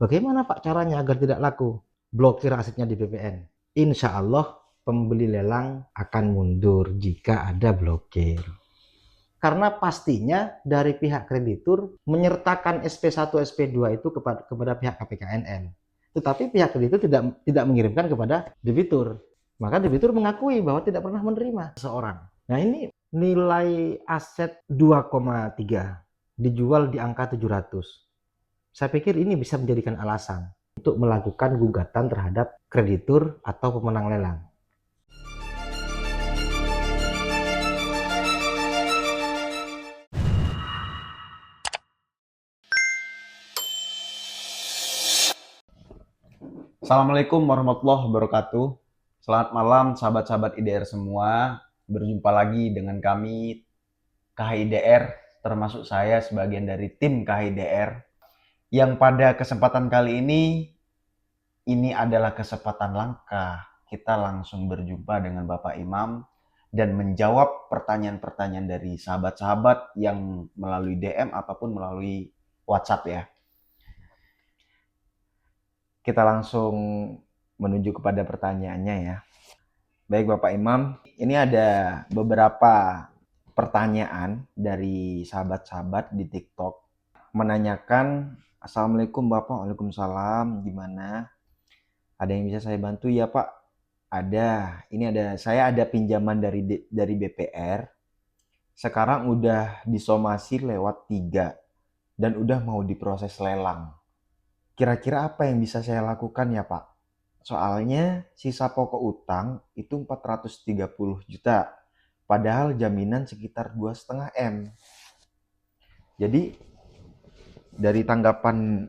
Bagaimana Pak caranya agar tidak laku? Blokir asetnya di BPN. Insya Allah pembeli lelang akan mundur jika ada blokir. Karena pastinya dari pihak kreditur menyertakan SP1, SP2 itu kepada pihak KPKNL. Tetapi pihak kreditur tidak mengirimkan kepada debitur. Maka debitur mengakui bahwa tidak pernah menerima seseorang. Nah, ini nilai aset 2,3 dijual di angka 700. Saya pikir ini bisa menjadikan alasan untuk melakukan gugatan terhadap kreditur atau pemenang lelang. Assalamualaikum warahmatullahi wabarakatuh. Selamat malam sahabat-sahabat IDR semua. Berjumpa lagi dengan kami KHIDR, termasuk saya sebagian dari tim KHIDR. Yang pada kesempatan kali ini adalah kesempatan langka. Kita langsung berjumpa dengan Bapak Imam dan menjawab pertanyaan-pertanyaan dari sahabat-sahabat yang melalui DM ataupun melalui WhatsApp ya. Kita langsung menuju kepada pertanyaannya ya. Baik Bapak Imam, ini ada beberapa pertanyaan dari sahabat-sahabat di TikTok menanyakan, Assalamualaikum Bapak, Waalaikumsalam, gimana? Ada yang bisa saya bantu ya Pak? Ada, saya ada pinjaman dari BPR, sekarang udah disomasi lewat 3 dan udah mau diproses lelang. Kira-kira apa yang bisa saya lakukan ya Pak? Soalnya sisa pokok utang itu 430 juta. Padahal jaminan sekitar 2,5 M. Jadi dari tanggapan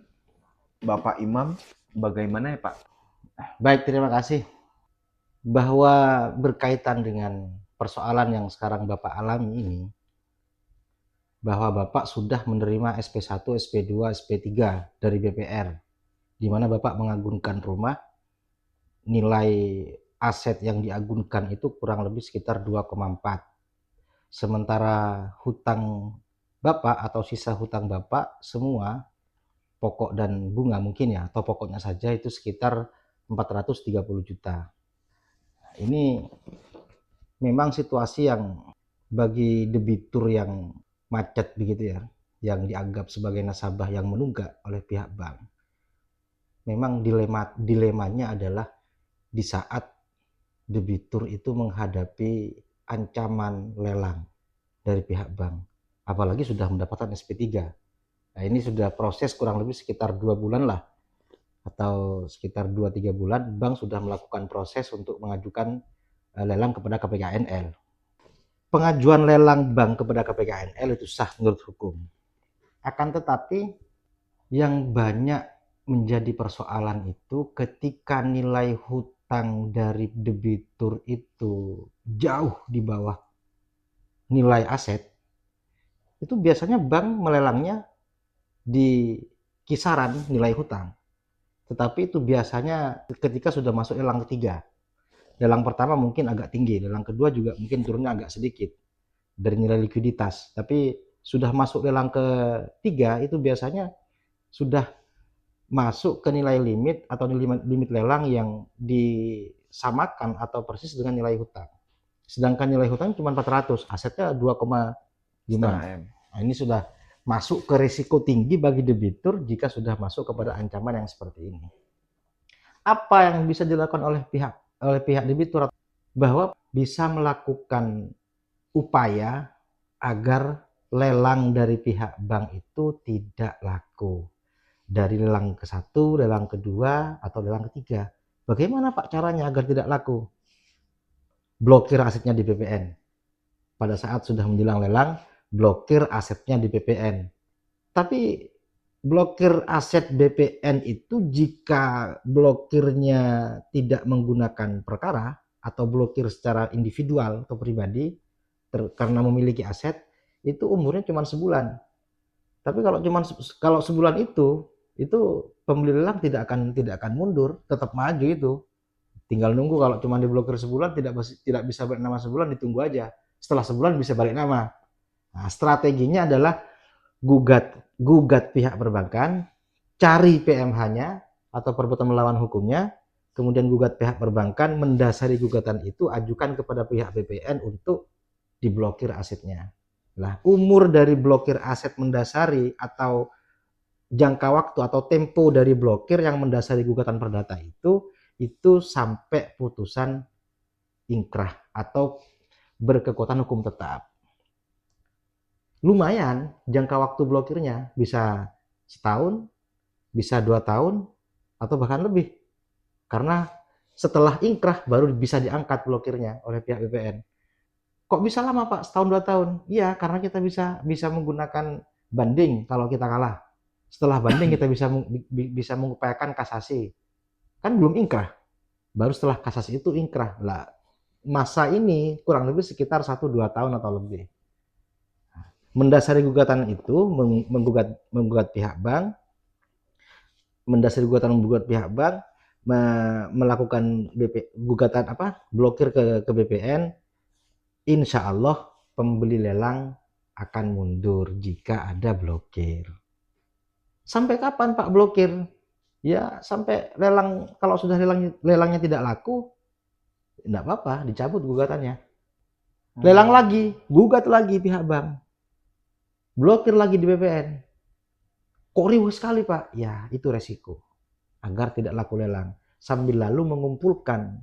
Bapak Imam bagaimana ya Pak? Baik, terima kasih. Bahwa berkaitan dengan persoalan yang sekarang Bapak alami ini, bahwa Bapak sudah menerima SP1, SP2, SP3 dari BPR, di mana Bapak mengagunkan rumah, nilai aset yang diagunkan itu kurang lebih sekitar 2,4. Sementara hutang Bapak atau sisa hutang Bapak semua, pokok dan bunga mungkin ya, atau pokoknya saja itu sekitar 430 juta. Ini memang situasi yang bagi debitur yang macet begitu ya, yang dianggap sebagai nasabah yang menunggak oleh pihak bank. Memang dilemanya adalah di saat debitur itu menghadapi ancaman lelang dari pihak bank, apalagi sudah mendapatkan SP3. Nah, ini sudah proses kurang lebih sekitar 2 bulan lah, atau sekitar 2-3 bulan, bank sudah melakukan proses untuk mengajukan lelang kepada KPKNL. Pengajuan lelang bank kepada KPKNL itu sah menurut hukum. Akan tetapi yang banyak menjadi persoalan itu ketika nilai hutang dari debitur itu jauh di bawah nilai aset, itu biasanya bank melelangnya di kisaran nilai hutang. Tetapi itu biasanya ketika sudah masuk lelang ketiga. Lelang pertama mungkin agak tinggi, lelang kedua juga mungkin turunnya agak sedikit dari nilai likuiditas. Tapi sudah masuk lelang ketiga itu biasanya sudah masuk ke nilai limit atau limit lelang yang disamakan atau persis dengan nilai hutang. Sedangkan nilai hutang cuma 400, asetnya 2,5. Nah, ini sudah masuk ke risiko tinggi bagi debitur jika sudah masuk kepada ancaman yang seperti ini. Apa yang bisa dilakukan oleh pihak debitur? Bahwa bisa melakukan upaya agar lelang dari pihak bank itu tidak laku. Dari lelang ke-1, lelang kedua, atau lelang ketiga. Bagaimana Pak caranya agar tidak laku? Blokir asetnya di BPN. Pada saat sudah menjelang lelang, blokir asetnya di BPN. Tapi blokir aset BPN itu jika blokirnya tidak menggunakan perkara atau blokir secara individual atau pribadi karena memiliki aset, itu umurnya cuma sebulan. Tapi kalau sebulan itu pembeli lelang tidak akan mundur, tetap maju itu. Tinggal nunggu, kalau cuma diblokir sebulan tidak bisa balik nama sebulan, ditunggu aja. Setelah sebulan bisa balik nama. Nah, strateginya adalah gugat pihak perbankan, cari PMH-nya atau perbuatan melawan hukumnya, kemudian gugat pihak perbankan, mendasari gugatan itu ajukan kepada pihak BPN untuk diblokir asetnya. Nah, umur dari blokir aset mendasari atau jangka waktu atau tempo dari blokir yang mendasari gugatan perdata itu sampai putusan ingkrah atau berkekuatan hukum tetap. Lumayan jangka waktu blokirnya, bisa setahun, bisa 2 tahun, atau bahkan lebih. Karena setelah ingkrah baru bisa diangkat blokirnya oleh pihak BPN. Kok bisa lama Pak, setahun 2 tahun? Iya, karena kita bisa menggunakan banding kalau kita kalah. Setelah banding kita bisa mengupayakan kasasi. Kan belum ingkrah. Baru setelah kasasi itu ingkrah. Lah, masa ini kurang lebih sekitar 1-2 tahun atau lebih. Mendasari gugatan itu menggugat pihak bank, melakukan gugatan blokir ke BPN. Insya Allah pembeli lelang akan mundur jika ada blokir. Sampai kapan Pak blokir? Ya sampai lelang, kalau sudah lelangnya tidak laku, tidak apa-apa, dicabut gugatannya. Lelang lagi, gugat lagi pihak bank, blokir lagi di BPN. Kok riuh sekali Pak? Ya itu resiko agar tidak laku lelang, sambil lalu mengumpulkan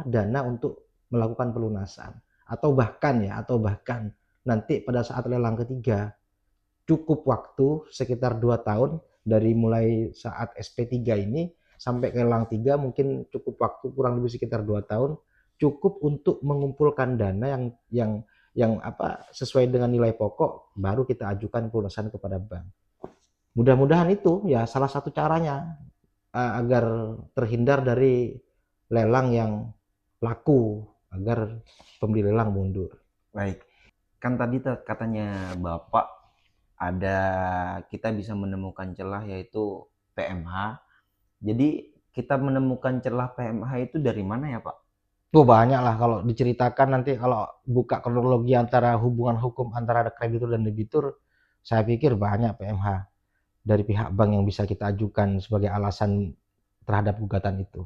dana untuk melakukan pelunasan, atau bahkan nanti pada saat lelang ketiga cukup waktu sekitar 2 tahun dari mulai saat SP3 ini sampai ke lelang 3, mungkin cukup waktu kurang lebih sekitar 2 tahun, cukup untuk mengumpulkan dana yang sesuai dengan nilai pokok, baru kita ajukan pelunasan kepada bank. Mudah-mudahan itu ya salah satu caranya agar terhindar dari lelang yang laku, agar pembeli lelang mundur. Baik, kan tadi katanya Bapak kita bisa menemukan celah yaitu PMH. Jadi kita menemukan celah PMH itu dari mana ya Pak? Tuh banyak lah kalau diceritakan, nanti kalau buka kronologi antara hubungan hukum antara kreditur dan debitur, saya pikir banyak PMH dari pihak bank yang bisa kita ajukan sebagai alasan terhadap gugatan itu.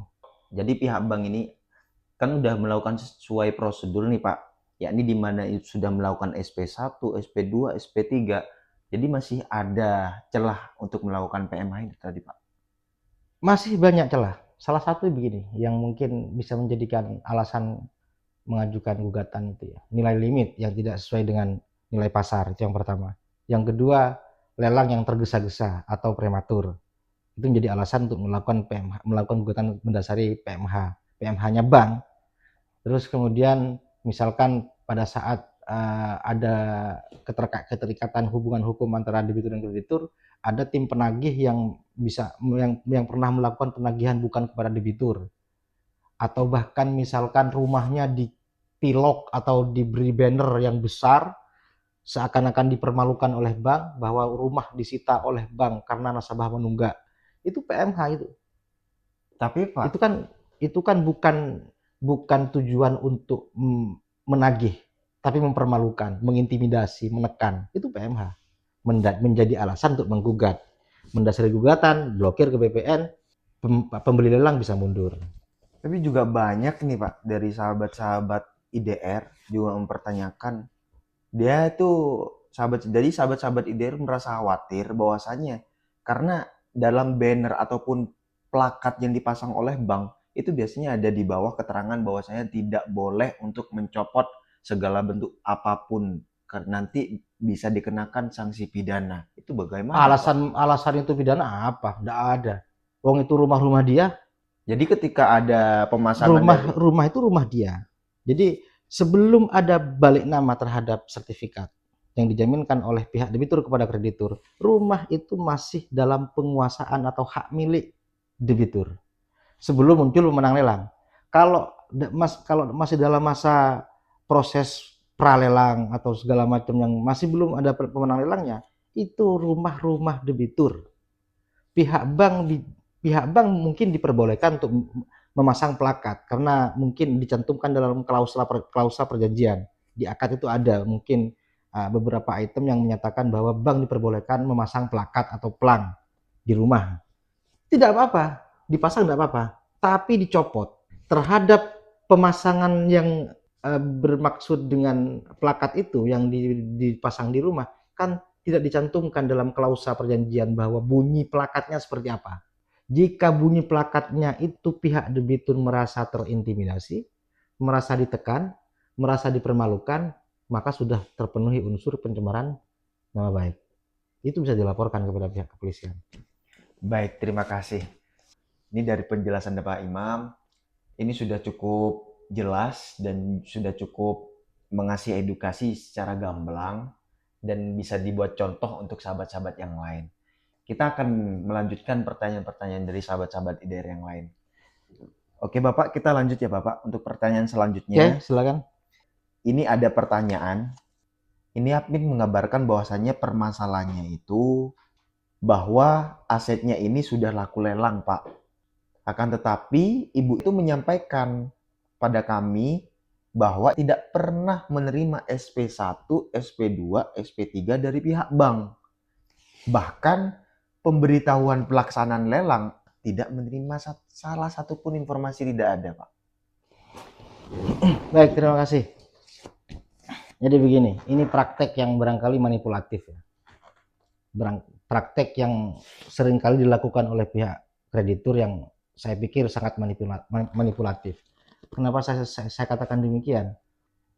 Jadi pihak bank ini kan udah melakukan sesuai prosedur nih Pak, yakni di mana sudah melakukan SP1, SP2, SP3. Jadi masih ada celah untuk melakukan PMH itu tadi Pak? Masih banyak celah. Salah satu begini, yang mungkin bisa menjadikan alasan mengajukan gugatan itu ya, nilai limit yang tidak sesuai dengan nilai pasar, itu yang pertama. Yang kedua, lelang yang tergesa-gesa atau prematur. Itu menjadi alasan untuk melakukan gugatan mendasari PMH-nya bank. Terus kemudian misalkan pada saat ada keterikatan hubungan hukum antara debitur dan kreditur, ada tim penagih yang pernah melakukan penagihan bukan kepada debitur, atau bahkan misalkan rumahnya dipilok atau diberi banner yang besar seakan-akan dipermalukan oleh bank bahwa rumah disita oleh bank karena nasabah menunggak. Itu PMH itu. Tapi Pak, itu kan bukan tujuan untuk menagih, tapi mempermalukan, mengintimidasi, menekan. Itu PMH. Menjadi alasan untuk menggugat. Mendasari gugatan, blokir ke BPN, pembeli lelang bisa mundur. Tapi juga banyak nih Pak dari sahabat-sahabat IDR juga mempertanyakan, dia tuh sahabat-sahabat IDR merasa khawatir bahwasannya karena dalam banner ataupun plakat yang dipasang oleh bank itu biasanya ada di bawah keterangan bahwasanya tidak boleh untuk mencopot segala bentuk apapun, karena nanti bisa dikenakan sanksi pidana. Itu bagaimana Pak? Alasan itu pidana apa? Nggak ada. Wong itu rumah dia. Jadi ketika ada pemasangan rumah itu rumah dia. Jadi sebelum ada balik nama terhadap sertifikat yang dijaminkan oleh pihak debitur kepada kreditur, rumah itu masih dalam penguasaan atau hak milik debitur sebelum muncul pemenang lelang. Kalau masih dalam masa proses pralelang atau segala macam yang masih belum ada pemenang lelangnya, itu rumah debitur. Pihak bank mungkin diperbolehkan untuk memasang plakat karena mungkin dicantumkan dalam klausa perjanjian. Di akad itu ada mungkin beberapa item yang menyatakan bahwa bank diperbolehkan memasang plakat atau plang di rumah. Tidak apa-apa, dipasang tidak apa-apa, tapi dicopot. Terhadap pemasangan yang bermaksud dengan plakat itu yang dipasang di rumah, kan tidak dicantumkan dalam klausa perjanjian bahwa bunyi plakatnya seperti apa. Jika bunyi plakatnya itu pihak debitur merasa terintimidasi, merasa ditekan, merasa dipermalukan, maka sudah terpenuhi unsur pencemaran nama baik. Itu bisa dilaporkan kepada pihak kepolisian. Baik, terima kasih. Ini dari penjelasan Pak Imam, ini sudah cukup jelas dan sudah cukup mengasih edukasi secara gamblang dan bisa dibuat contoh untuk sahabat-sahabat yang lain. Kita akan melanjutkan pertanyaan-pertanyaan dari sahabat-sahabat IDR yang lain. Oke Bapak, kita lanjut ya Bapak untuk pertanyaan selanjutnya. Oke, silakan. Ini ada pertanyaan. Ini admin mengabarkan bahwasannya permasalahannya itu bahwa asetnya ini sudah laku lelang, Pak. Akan tetapi, ibu itu menyampaikan pada kami bahwa tidak pernah menerima SP1, SP2, SP3 dari pihak bank. Bahkan pemberitahuan pelaksanaan lelang tidak menerima salah satu pun informasi, tidak ada, Pak. Baik, terima kasih. Jadi begini, ini praktek yang barangkali manipulatif ya. Praktek yang seringkali dilakukan oleh pihak kreditur yang saya pikir sangat manipulatif. Kenapa saya katakan demikian?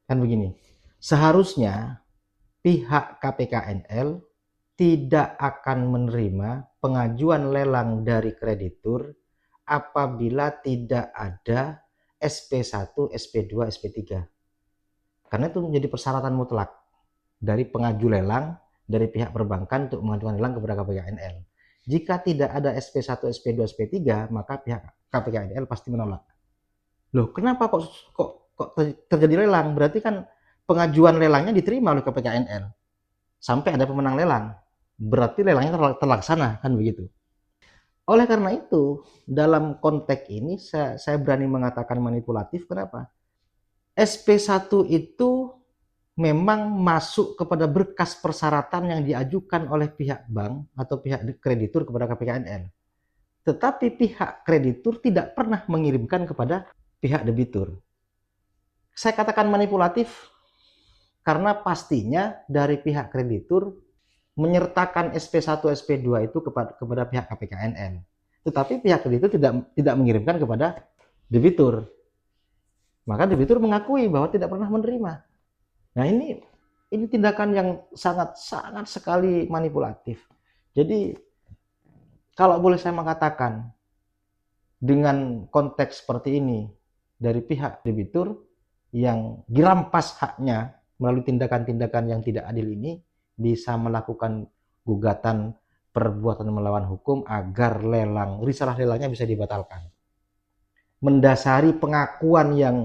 Kan begini, seharusnya pihak KPKNL tidak akan menerima pengajuan lelang dari kreditur apabila tidak ada SP1, SP2, SP3. Karena itu menjadi persyaratan mutlak dari pengaju lelang dari pihak perbankan untuk mengajukan lelang kepada KPKNL. Jika tidak ada SP1, SP2, SP3, maka pihak KPKNL pasti menolak. Loh, kenapa kok terjadi lelang? Berarti kan pengajuan lelangnya diterima oleh KPKNL. Sampai ada pemenang lelang. Berarti lelangnya terlaksana, kan begitu. Oleh karena itu, dalam konteks ini saya berani mengatakan manipulatif. Kenapa? SP1 itu memang masuk kepada berkas persyaratan yang diajukan oleh pihak bank atau pihak kreditur kepada KPKNL. Tetapi pihak kreditur tidak pernah mengirimkan kepada pihak debitur. Saya katakan manipulatif karena pastinya dari pihak kreditur menyertakan SP1, SP2 itu kepada pihak KPKNL. Tetapi pihak kreditur tidak mengirimkan kepada debitur. Maka debitur mengakui bahwa tidak pernah menerima. Nah, ini tindakan yang sangat sekali manipulatif. Jadi kalau boleh saya mengatakan dengan konteks seperti ini dari pihak debitur yang dirampas haknya melalui tindakan-tindakan yang tidak adil ini bisa melakukan gugatan perbuatan melawan hukum agar risalah lelangnya bisa dibatalkan. Mendasari pengakuan yang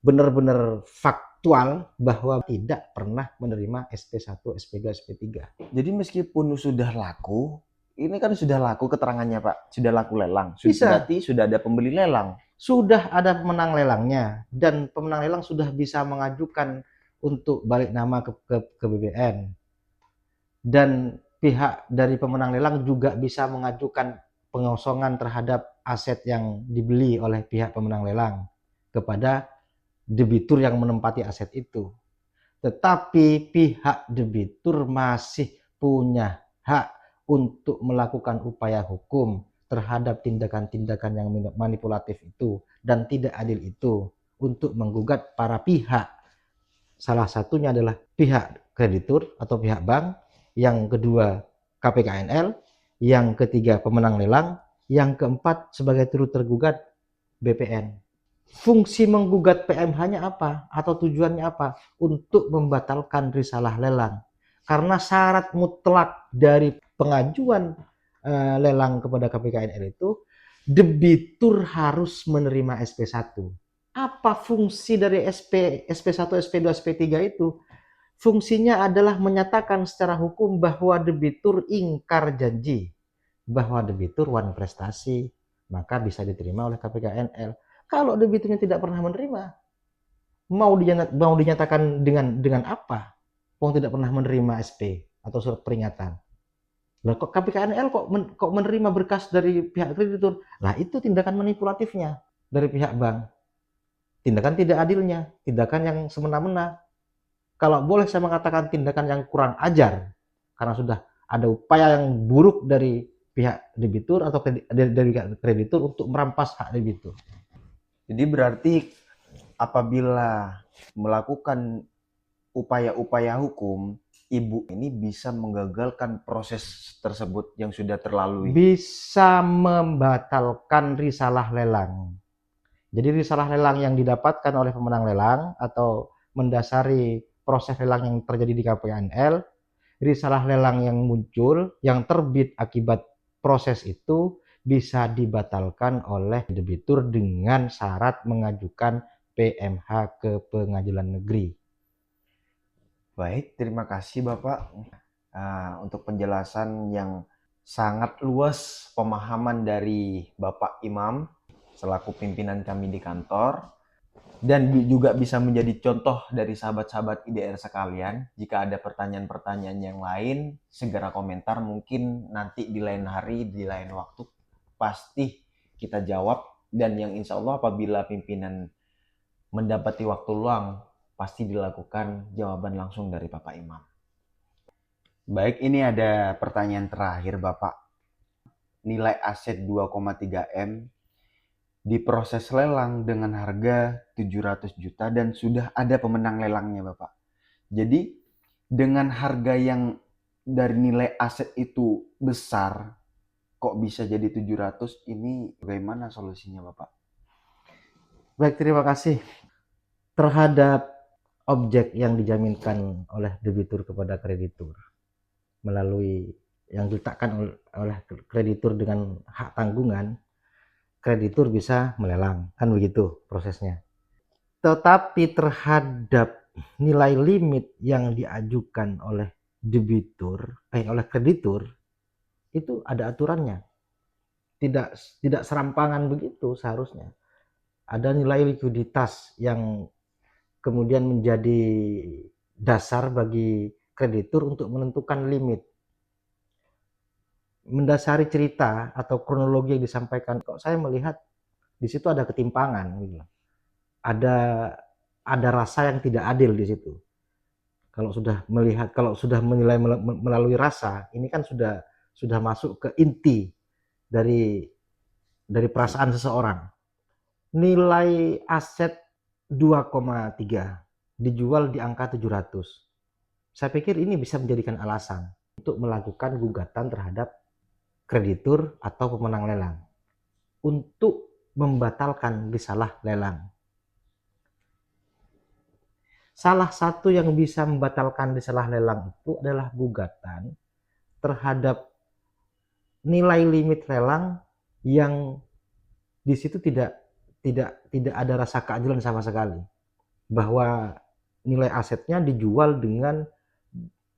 benar-benar faktual bahwa tidak pernah menerima SP1, SP2, SP3. Jadi meskipun sudah laku, ini kan sudah laku keterangannya Pak, sudah laku lelang. Bisa. Berarti sudah ada pembeli lelang. Sudah ada pemenang lelangnya dan pemenang lelang sudah bisa mengajukan untuk balik nama ke BBN. Dan pihak dari pemenang lelang juga bisa mengajukan pengosongan terhadap aset yang dibeli oleh pihak pemenang lelang kepada debitur yang menempati aset itu. Tetapi pihak debitur masih punya hak untuk melakukan upaya hukum terhadap tindakan-tindakan yang manipulatif itu dan tidak adil itu untuk menggugat para pihak. Salah satunya adalah pihak kreditur atau pihak bank, yang kedua KPKNL, yang ketiga pemenang lelang, yang keempat sebagai turut tergugat BPN. Fungsi menggugat PMH-nya apa? Atau tujuannya apa? Untuk membatalkan risalah lelang. Karena syarat mutlak dari pengajuan lelang kepada KPKNL itu, debitur harus menerima SP1. Apa fungsi dari SP1, SP2, SP3 itu? Fungsinya adalah menyatakan secara hukum bahwa debitur ingkar janji, bahwa debitur wan prestasi, maka bisa diterima oleh KPKNL. Kalau debiturnya tidak pernah menerima, mau dinyatakan dengan apa? Wong tidak pernah menerima SP atau surat peringatan. Lah kok KPKNL kok menerima berkas dari pihak kreditur? Lah itu tindakan manipulatifnya dari pihak bank. Tindakan tidak adilnya, tindakan yang semena-mena. Kalau boleh saya mengatakan tindakan yang kurang ajar, karena sudah ada upaya yang buruk dari pihak debitur atau dari kreditur untuk merampas hak debitur. Jadi berarti apabila melakukan upaya-upaya hukum, ibu ini bisa menggagalkan proses tersebut yang sudah terlalui. Bisa membatalkan risalah lelang. Jadi risalah lelang yang didapatkan oleh pemenang lelang atau mendasari proses lelang yang terjadi di KPKNL, risalah lelang yang muncul, yang terbit akibat proses itu bisa dibatalkan oleh debitur dengan syarat mengajukan PMH ke pengadilan negeri. Baik, terima kasih Bapak untuk penjelasan yang sangat luas, pemahaman dari Bapak Imam selaku pimpinan kami di kantor, dan juga bisa menjadi contoh dari sahabat-sahabat IDR sekalian. Jika ada pertanyaan-pertanyaan yang lain, segera komentar, mungkin nanti di lain hari, di lain waktu pasti kita jawab, dan yang insya Allah apabila pimpinan mendapati waktu luang pasti dilakukan jawaban langsung dari Bapak Imam. Baik, ini ada pertanyaan terakhir Bapak. Nilai aset 2,3 M diproses lelang dengan harga 700 juta dan sudah ada pemenang lelangnya Bapak. Jadi dengan harga yang dari nilai aset itu besar, kok bisa jadi 700, ini bagaimana solusinya Bapak? Baik, terima kasih. Terhadap objek yang dijaminkan oleh debitur kepada kreditur melalui yang diletakkan oleh kreditur dengan hak tanggungan, kreditur bisa melelang, kan begitu prosesnya. Tetapi terhadap nilai limit yang diajukan oleh debitur, oleh kreditur, itu ada aturannya. Tidak serampangan begitu seharusnya. Ada nilai likuiditas yang kemudian menjadi dasar bagi kreditur untuk menentukan limit. Mendasari cerita atau kronologi yang disampaikan, kok saya melihat di situ ada ketimpangan gitu. Ada rasa yang tidak adil di situ. Kalau sudah menilai melalui rasa, ini kan sudah masuk ke inti dari perasaan seseorang. Nilai aset 2,3 dijual di angka 700. Saya pikir ini bisa menjadikan alasan untuk melakukan gugatan terhadap kreditur atau pemenang lelang untuk membatalkan risalah lelang. Salah satu yang bisa membatalkan risalah lelang itu adalah gugatan terhadap nilai limit lelang yang di situ tidak ada rasa keadilan sama sekali, bahwa nilai asetnya dijual dengan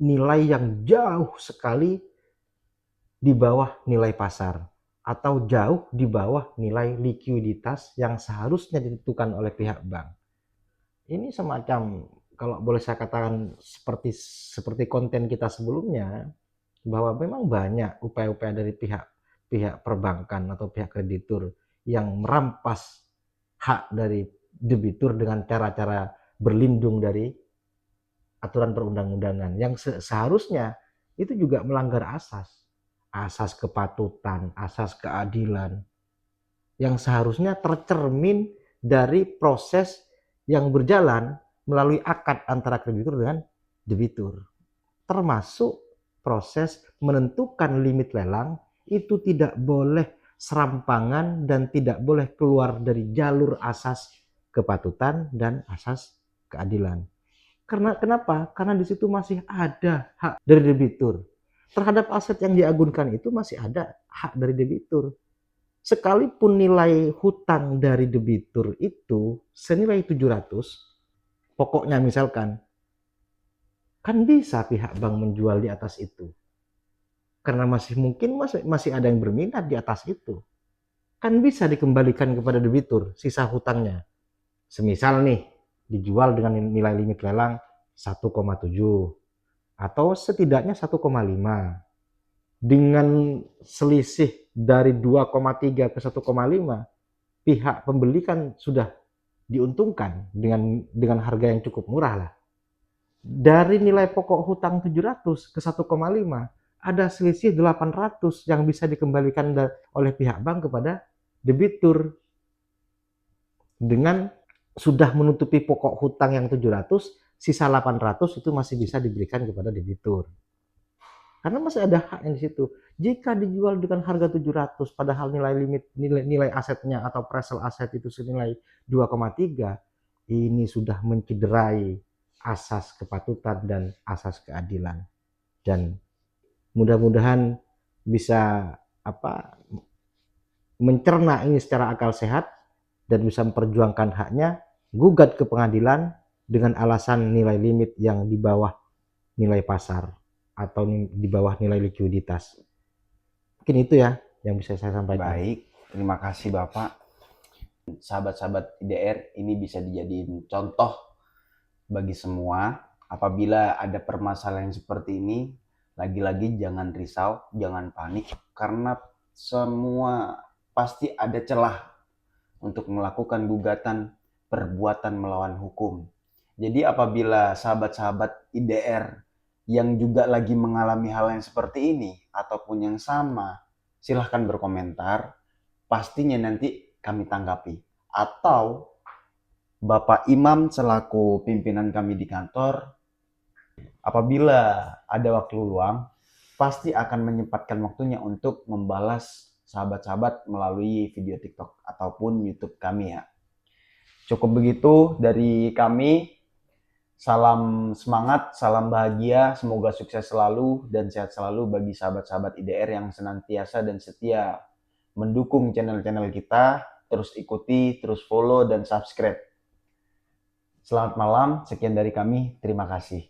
nilai yang jauh sekali di bawah nilai pasar atau jauh di bawah nilai likuiditas yang seharusnya ditentukan oleh pihak bank. Ini semacam, kalau boleh saya katakan, seperti konten kita sebelumnya, bahwa memang banyak upaya-upaya dari pihak perbankan atau pihak kreditur yang merampas hak dari debitur dengan cara-cara berlindung dari aturan perundang-undangan yang seharusnya itu juga melanggar asas kepatutan, asas keadilan yang seharusnya tercermin dari proses yang berjalan melalui akad antara kreditur dengan debitur, termasuk proses menentukan limit lelang itu tidak boleh serampangan dan tidak boleh keluar dari jalur asas kepatutan dan asas keadilan. Karena kenapa? Karena di situ masih ada hak dari debitur. Terhadap aset yang diagunkan itu masih ada hak dari debitur. Sekalipun nilai hutang dari debitur itu senilai 700, pokoknya misalkan, kan bisa pihak bank menjual di atas itu. Karena masih ada yang berminat di atas itu. Kan bisa dikembalikan kepada debitur sisa hutangnya. Semisal nih, dijual dengan nilai limit lelang 1,7 atau setidaknya 1,5. dengan selisih dari 2,3 ke 1,5, pihak pembeli kan sudah diuntungkan dengan harga yang cukup murah lah. Dari nilai pokok hutang 700 ke 1,5, ada selisih 800 yang bisa dikembalikan oleh pihak bank kepada debitur. Dengan sudah menutupi pokok hutang yang 700, sisa 800 itu masih bisa diberikan kepada debitur. Karena masih ada haknya di situ. Jika dijual dengan harga 700 padahal nilai asetnya atau appraisal aset itu senilai 2,3, ini sudah mencederai asas kepatutan dan asas keadilan. Dan mudah-mudahan bisa mencerna ini secara akal sehat dan bisa memperjuangkan haknya, gugat ke pengadilan dengan alasan nilai limit yang di bawah nilai pasar atau di bawah nilai likuiditas. Mungkin itu ya yang bisa saya sampaikan. Baik, terima kasih Bapak. Sahabat-sahabat IDR, ini bisa dijadiin contoh bagi semua. Apabila ada permasalahan seperti ini, lagi-lagi jangan risau, jangan panik, karena semua pasti ada celah untuk melakukan gugatan perbuatan melawan hukum. Jadi apabila sahabat-sahabat IDR yang juga lagi mengalami hal yang seperti ini ataupun yang sama, silahkan berkomentar. Pastinya nanti kami tanggapi. Atau Bapak Imam selaku pimpinan kami di kantor, apabila ada waktu luang, pasti akan menyempatkan waktunya untuk membalas sahabat-sahabat melalui video TikTok ataupun YouTube kami ya. Cukup begitu dari kami. Salam semangat, salam bahagia, semoga sukses selalu dan sehat selalu bagi sahabat-sahabat IDR yang senantiasa dan setia mendukung channel-channel kita. Terus ikuti, terus follow dan subscribe. Selamat malam, sekian dari kami, terima kasih.